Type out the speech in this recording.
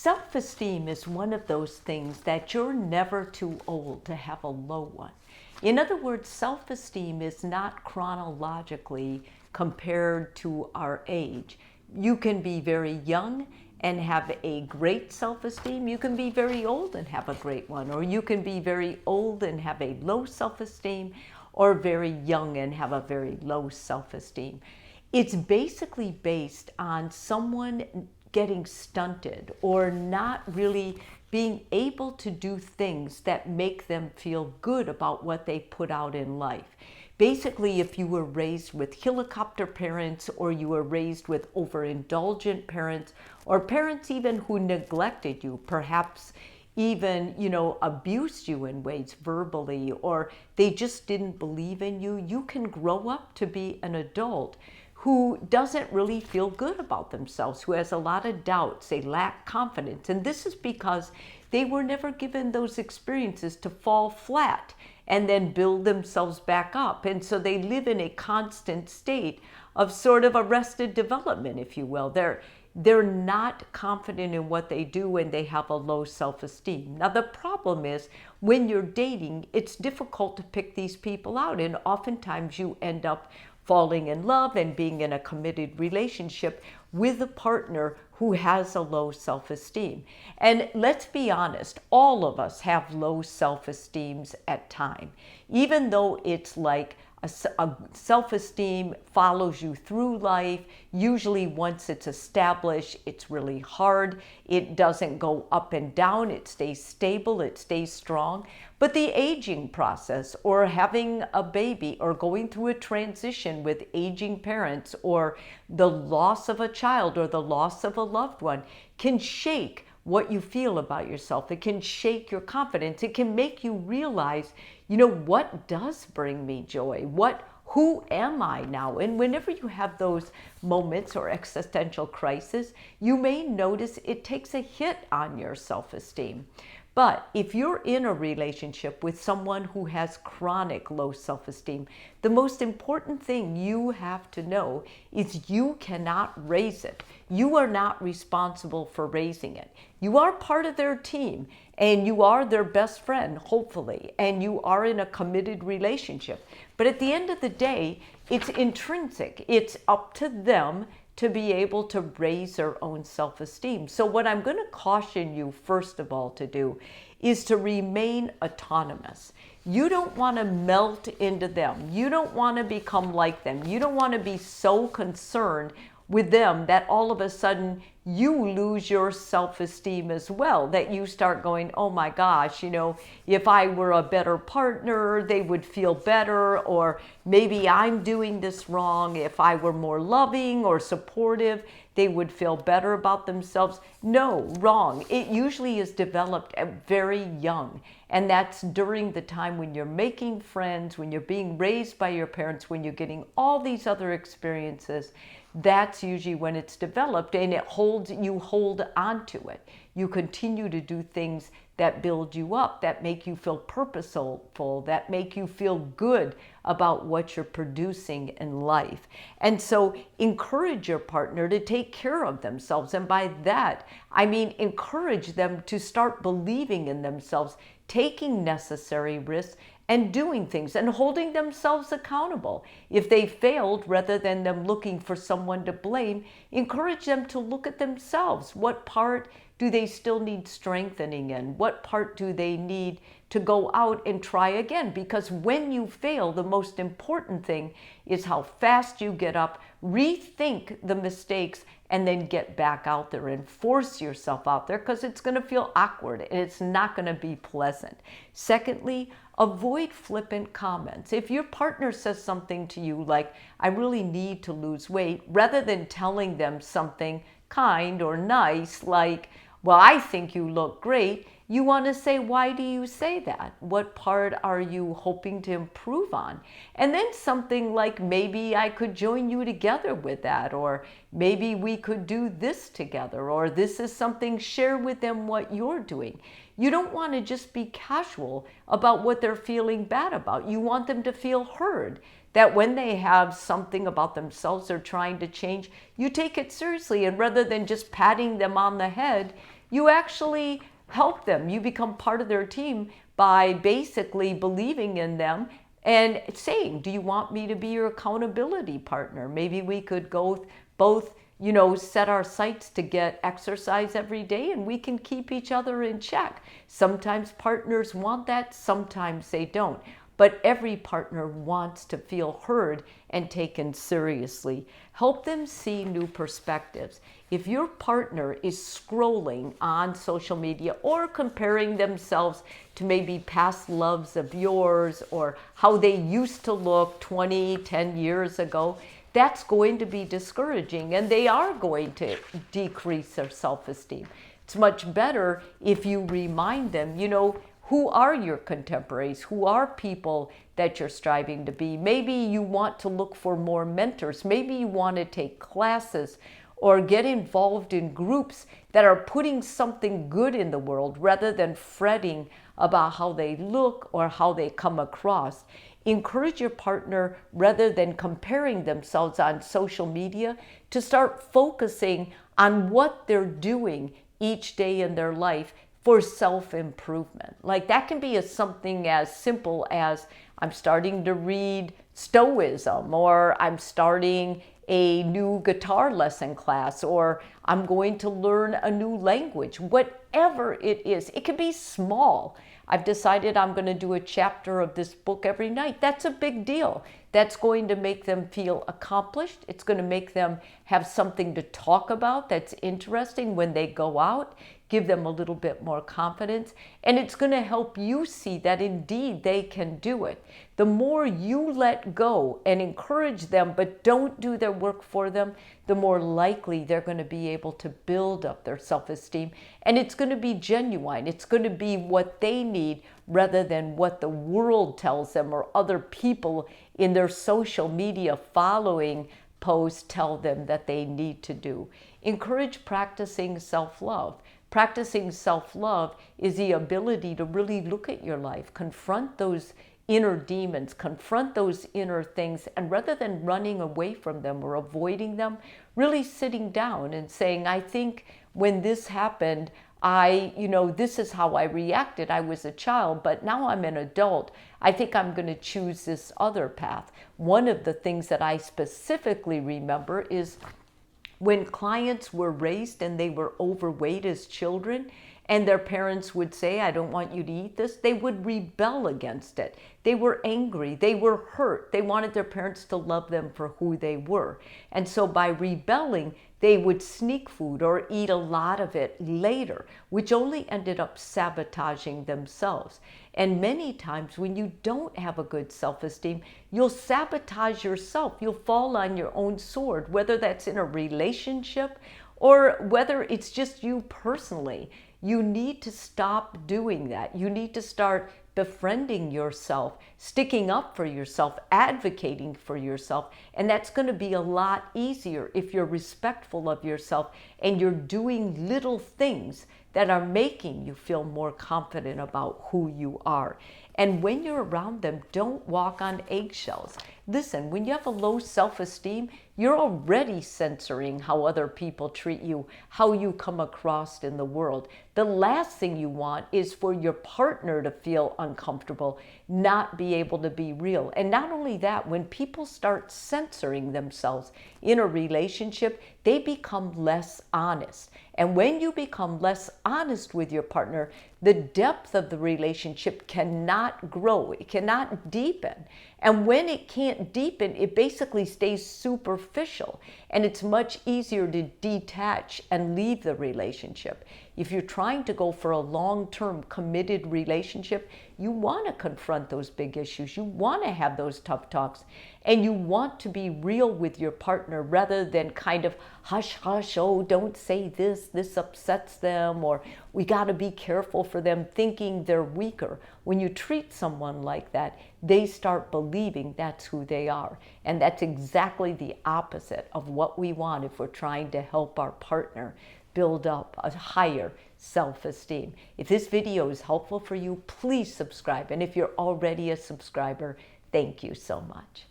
Self-esteem is one of those things that you're never too old to have a low one. In other words, self-esteem is not chronologically compared to our age. You can be very young and have a great self-esteem. You can be very old and have a great one. Or you can be very old and have a low self-esteem, or very young and have a very low self-esteem. It's basically based on someone getting stunted or not really being able to do things that make them feel good about what they put out in life. Basically, if you were raised with helicopter parents, or you were raised with overindulgent parents, or parents even who neglected you, perhaps even, abused you in ways verbally, or they just didn't believe in you, you can grow up to be an adult who doesn't really feel good about themselves, who has a lot of doubts, they lack confidence. And this is because they were never given those experiences to fall flat and then build themselves back up. And so they live in a constant state of sort of arrested development, if you will. They're not confident in what they do, and they have a low self-esteem. Now, the problem is when you're dating, it's difficult to pick these people out, and oftentimes you end up falling in love and being in a committed relationship with a partner who has a low self-esteem. And let's be honest, all of us have low self-esteems at times, even though it's like a self-esteem follows you through life. Usually once it's established, it's really hard. It doesn't go up and down. It stays stable. It stays strong. But the aging process, or having a baby, or going through a transition with aging parents, or the loss of a child, or the loss of a loved one, can shake what you feel about yourself. It can shake your confidence. It can make you realize, what does bring me joy? Who am I now? And whenever you have those moments or existential crisis, you may notice it takes a hit on your self-esteem. But if you're in a relationship with someone who has chronic low self-esteem, the most important thing you have to know is you cannot raise it. You are not responsible for raising it. You are part of their team, and you are their best friend, hopefully, and you are in a committed relationship. But at the end of the day, it's intrinsic. It's up to them to be able to raise their own self-esteem. So what I'm going to caution you, first of all, to do is to remain autonomous. You don't want to melt into them. You don't want to become like them. You don't want to be so concerned with them that all of a sudden you lose your self-esteem as well, that you start going, oh my gosh, if I were a better partner, they would feel better, or maybe I'm doing this wrong. If I were more loving or supportive, they would feel better about themselves. No, wrong. It usually is developed at very young. And that's during the time when you're making friends, when you're being raised by your parents, when you're getting all these other experiences. That's usually when it's developed, and you hold on to it. You continue to do things that build you up, that make you feel purposeful, that make you feel good about what you're producing in life. And so encourage your partner to take care of themselves. And by that, I mean encourage them to start believing in themselves, taking necessary risks, and doing things and holding themselves accountable. If they failed, rather than them looking for someone to blame, encourage them to look at themselves. What part do they still need strengthening in? What part do they need to go out and try again? Because when you fail, the most important thing is how fast you get up, rethink the mistakes, and then get back out there and force yourself out there, because it's going to feel awkward and it's not going to be pleasant. Secondly, avoid flippant comments. If your partner says something to you like, I really need to lose weight, rather than telling them something kind or nice like, well, I think you look great, you want to say, why do you say that? What part are you hoping to improve on? And then something like, maybe I could join you together with that, or maybe we could do this together, or this is something, share with them what you're doing. You don't want to just be casual about what they're feeling bad about. You want them to feel heard, that when they have something about themselves they're trying to change, you take it seriously. And rather than just patting them on the head, you actually help them. You become part of their team by basically believing in them and saying, do you want me to be your accountability partner? Maybe we could go both, set our sights to get exercise every day and we can keep each other in check. Sometimes partners want that, sometimes they don't. But every partner wants to feel heard and taken seriously. Help them see new perspectives. If your partner is scrolling on social media or comparing themselves to maybe past loves of yours or how they used to look 10 years ago, that's going to be discouraging and they are going to decrease their self-esteem. It's much better if you remind them, who are your contemporaries? Who are people that you're striving to be? Maybe you want to look for more mentors. Maybe you want to take classes or get involved in groups that are putting something good in the world rather than fretting about how they look or how they come across. Encourage your partner, rather than comparing themselves on social media, to start focusing on what they're doing each day in their life for self-improvement. Like that can be something as simple as I'm starting to read Stoicism, or I'm starting a new guitar lesson class, or I'm going to learn a new language. Whatever it is, it can be small. I've decided I'm going to do a chapter of this book every night. That's a big deal. That's going to make them feel accomplished. It's going to make them have something to talk about that's interesting when they go out, give them a little bit more confidence, and it's going to help you see that indeed they can do it. The more you let go and encourage them but don't do their work for them, the more likely they're going to be able to build up their self-esteem, and it's going to be genuine. It's going to be what they need rather than what the world tells them or other people in their social media following posts tell them that they need to do. Encourage practicing self-love. Practicing self-love is the ability to really look at your life, confront those inner demons, confront those inner things, and rather than running away from them or avoiding them, really sitting down and saying, I think when this happened, this is how I reacted. I was a child, but now I'm an adult. I think I'm going to choose this other path. One of the things that I specifically remember is when clients were raised and they were overweight as children, and their parents would say, I don't want you to eat this, they would rebel against it. They were angry, they were hurt, they wanted their parents to love them for who they were. And so by rebelling, they would sneak food or eat a lot of it later, which only ended up sabotaging themselves. And many times when you don't have a good self-esteem, you'll sabotage yourself. You'll fall on your own sword, whether that's in a relationship or whether it's just you personally. You need to stop doing that. You need to start befriending yourself, sticking up for yourself, advocating for yourself. And that's going to be a lot easier if you're respectful of yourself and you're doing little things that are making you feel more confident about who you are. And when you're around them, don't walk on eggshells. Listen, when you have a low self-esteem, you're already censoring how other people treat you, how you come across in the world. The last thing you want is for your partner to feel uncomfortable, not be able to be real. And not only that, when people start censoring themselves in a relationship, they become less honest. And when you become less honest with your partner, the depth of the relationship cannot grow. It cannot deepen. And when it can't deepen, it basically stays superficial. And it's much easier to detach and leave the relationship. If you're trying to go for a long-term committed relationship, you want to confront those big issues. You want to have those tough talks. And you want to be real with your partner rather than kind of hush, hush, oh, don't say this upsets them, or we got to be careful for them, thinking they're weaker. When you treat someone like that, they start believing that's who they are. And that's exactly the opposite of what we want if we're trying to help our partner build up a higher self-esteem. If this video is helpful for you, please subscribe. And if you're already a subscriber, thank you so much.